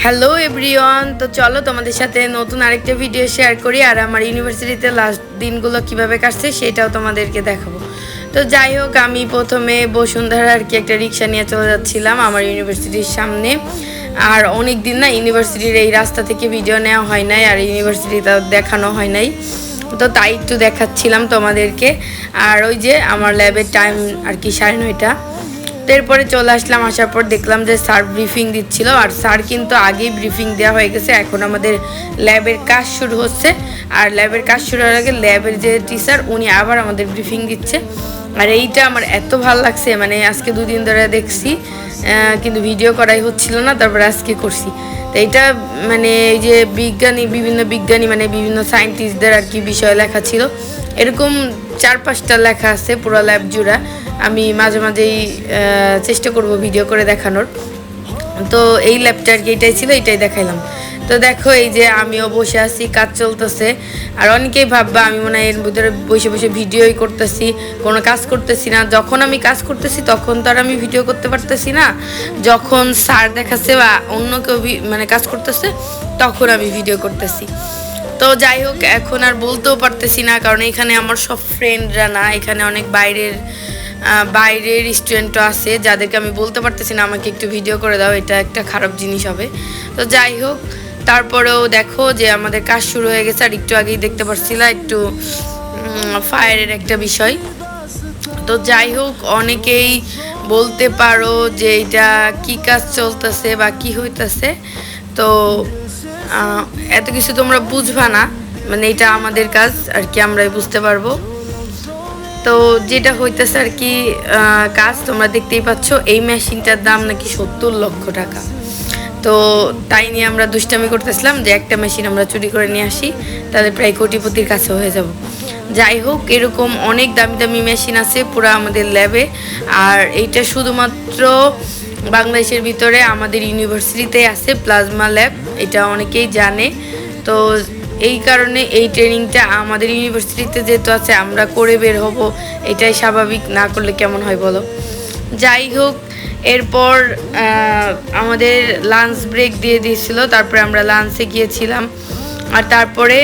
Hello everyone, তো চলো তোমাদের সাথে নতুন আরেকটা ভিডিও শেয়ার করি আর আমার ইউনিভার্সিটিতে লাস্ট দিনগুলো কিভাবে কাটছে সেটাও তোমাদেরকে দেখাবো। তো যাই হোক, আমি প্রথমে বসুন্ধরা আর কি একটা রিক্সা নিয়ে চলে যাচ্ছিলাম আমার ইউনিভার্সিটির সামনে। আর অনেক দিন না ইউনিভার্সিটির এই রাস্তা থেকে ভিডিও নেওয়া হয় নাই আর ইউনিভার্সিটিটা দেখানো হয় নাই, তো তাই একটু দেখাচ্ছিলাম তোমাদেরকে। আর ওই যে আমার ল্যাবের টাইম আর কি 9:30। এরপরে চলে আসলাম, আসার পর দেখলাম যে স্যার ব্রিফিং দিচ্ছিল আর স্যার কিন্তু আগেই ব্রিফিং দেওয়া হয়ে গেছে। এখন আমাদের ল্যাবের কাজ শুরু হচ্ছে আর ল্যাবের কাজ শুরু হওয়ার আগে ল্যাবের যে টিচার উনি আবার আমাদের ব্রিফিং দিচ্ছে। আর এইটা আমার এত ভালো লাগছে, মানে আজকে 2 দিন ধরে দেখছি কিন্তু ভিডিও করাই হচ্ছিল না, তারপরে আজকে করছি। তো এইটা মানে এই যে বিভিন্ন বিজ্ঞানী মানে বিভিন্ন সায়েন্টিস্টদের আর কি বিষয় লেখা ছিল, এরকম 4-5টা লেখা আছে পুরো ল্যাব জুড়া। আমি মাঝে মাঝেই চেষ্টা করব ভিডিও করে দেখানোর। তো এই ল্যাবটা আর কি এটাই ছিল, এটাই দেখাইলাম। তো দেখো এই যে আমিও বসে আছি, কাজ চলতেছে। আর অনেকেই ভাববা আমি মনে হয় এর ভিতরে বসে বসে ভিডিওই করতেছি, কোনো কাজ করতেছি না। যখন আমি কাজ করতেছি তখন তো আর আমি ভিডিও করতে পারতেছি না, যখন স্যার দেখাচ্ছে বা অন্য কেউ মানে কাজ করতেছে তখন আমি ভিডিও করতেছি। তো যাই হোক, এখন আর বলতেও পারতেছি না, কারণ এখানে আমার সব ফ্রেন্ডরা না, এখানে অনেক বাইরের স্টুডেন্টও আছে যাদেরকে আমি বলতে পারতেছি না আমাকে একটু ভিডিও করে দাও, এটা একটা খারাপ জিনিস হবে। তো যাই হোক, তারপরেও দেখো যে আমাদের কাজ শুরু হয়ে গেছে। আর একটু আগেই দেখতে পাচ্ছিলা একটু ফায়ারের একটা বিষয়। তো যাই হোক, অনেকেই বলতে পারো যে এটা কি কাজ চলতেছে বা কি হইতেছে, তো এত কিছু তোমরা বুঝবা না, মানে এটা আমাদের কাজ আর কি, আমরাই বুঝতে পারবো। তো যেটা হইতেছে আর কি কাজ তোমরা দেখতেই পাচ্ছ, এই মেশিনটার দাম নাকি 70 লক্ষ টাকা। তো তাই নিয়ে আমরা দুষ্টামি করতেছিলাম যে একটা মেশিন আমরা চুরি করে নিয়ে আসি, তাহলে প্রায় কোটিপতির কাছে হয়ে যাব। যাই হোক, এরকম অনেক দামি দামি মেশিন আছে পুরো আমাদের ল্যাবে। আর এইটা শুধুমাত্র বাংলাদেশের ভিতরে আমাদের ইউনিভার্সিটিতে আছে প্লাজমা ল্যাব, এটা অনেকেই জানে। তো এই কারণে এই ট্রেনিংটা আমাদের ইউনিভার্সিটিতে যেহেতু আছে আমরা করে বের হব, এটাই স্বাভাবিক, না করলে কেমন হয় বলো। যাই হোক, এরপর আমাদের লাঞ্চ ব্রেক দিয়ে দিয়েছিল, তারপরে আমরা লাঞ্চে গিয়েছিলাম। আর তারপরে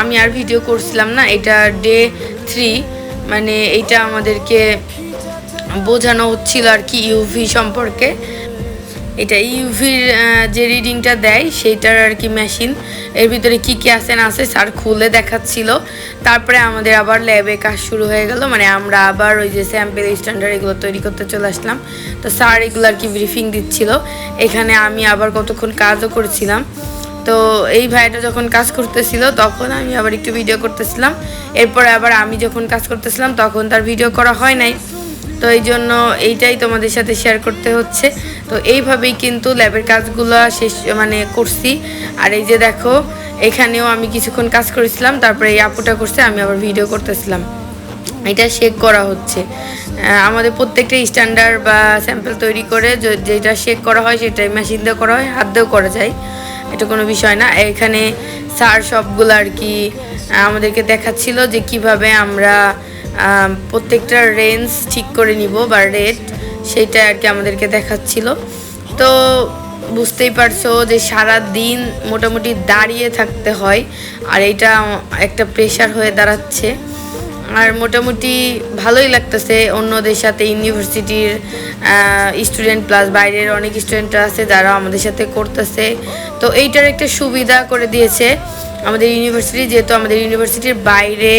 আমি আর ভিডিও করছিলাম না, এটা ডে 3, মানে এইটা আমাদেরকে বোঝানো হচ্ছিল আর কি ইউভি সম্পর্কে। এটা ইউভির যে রিডিংটা দেয় সেইটার আর কি মেশিন, এর ভিতরে কি কি আছে না আছে স্যার খুলে দেখাচ্ছিল। তারপরে আমাদের আবার ল্যাবে কাজ শুরু হয়ে গেল, মানে আমরা আবার ওই যে স্যাম্পেল স্ট্যান্ডার্ড এগুলো তৈরি করতে চলে আসলাম। তো স্যার এগুলো আর কি ব্রিফিং দিচ্ছিল, এখানে আমি আবার কতক্ষণ কাজও করেছিলাম। তো এই ভাইটা যখন কাজ করতেছিল তখন আমি আবার একটু ভিডিও করতেছিলাম, এরপরে আবার আমি যখন কাজ করতেছিলাম তখন তার ভিডিও করা হয় নাই। তো এই জন্য এইটাই তোমাদের সাথে শেয়ার করতে হচ্ছে। তো এইভাবেই কিন্তু ল্যাবের কাজগুলো শেষ মানে করছি। আর এই যে দেখো, এখানেও আমি কিছুক্ষণ কাজ করেছিলাম, তারপরে এই আপুটা করছে, আমি আবার ভিডিও করতেছিলাম। এটা শেক করা হচ্ছে, আমাদের প্রত্যেকটা স্ট্যান্ডার্ড বা স্যাম্পল তৈরি করে যেটা শেক করা হয় সেটাই মেশিন দিয়ে করা হয়, হাত দিয়েও করা যায়, এটা কোনো বিষয় না। এখানে স্যার সবগুলো আর কি আমাদেরকে দেখাচ্ছিল যে কিভাবে আমরা প্রত্যেকটা রেঞ্জ ঠিক করে নিব বা রেট, সেটা আর কি আমাদেরকে দেখাচ্ছিল। তো বুঝতেই পারছো যে সারা দিন মোটামুটি দাঁড়িয়ে থাকতে হয়, আর এটা একটা প্রেশার হয়ে দাঁড়াচ্ছে। আর মোটামুটি ভালোই লাগতেছে, অন্যদের সাথে ইউনিভার্সিটির স্টুডেন্ট প্লাস বাইরের অনেক স্টুডেন্টরা আছে যারা আমাদের সাথে করতেছে। তো এইটার একটা সুবিধা করে দিয়েছে আমাদের ইউনিভার্সিটি, যেহেতু আমাদের ইউনিভার্সিটির বাইরে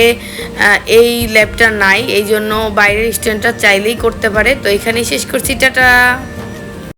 এই ল্যাবটা নাই, এই জন্য বাইরের স্টুডেন্টরা চাইলেই করতে পারে। তো এখানেই শেষ করছি, টাটা।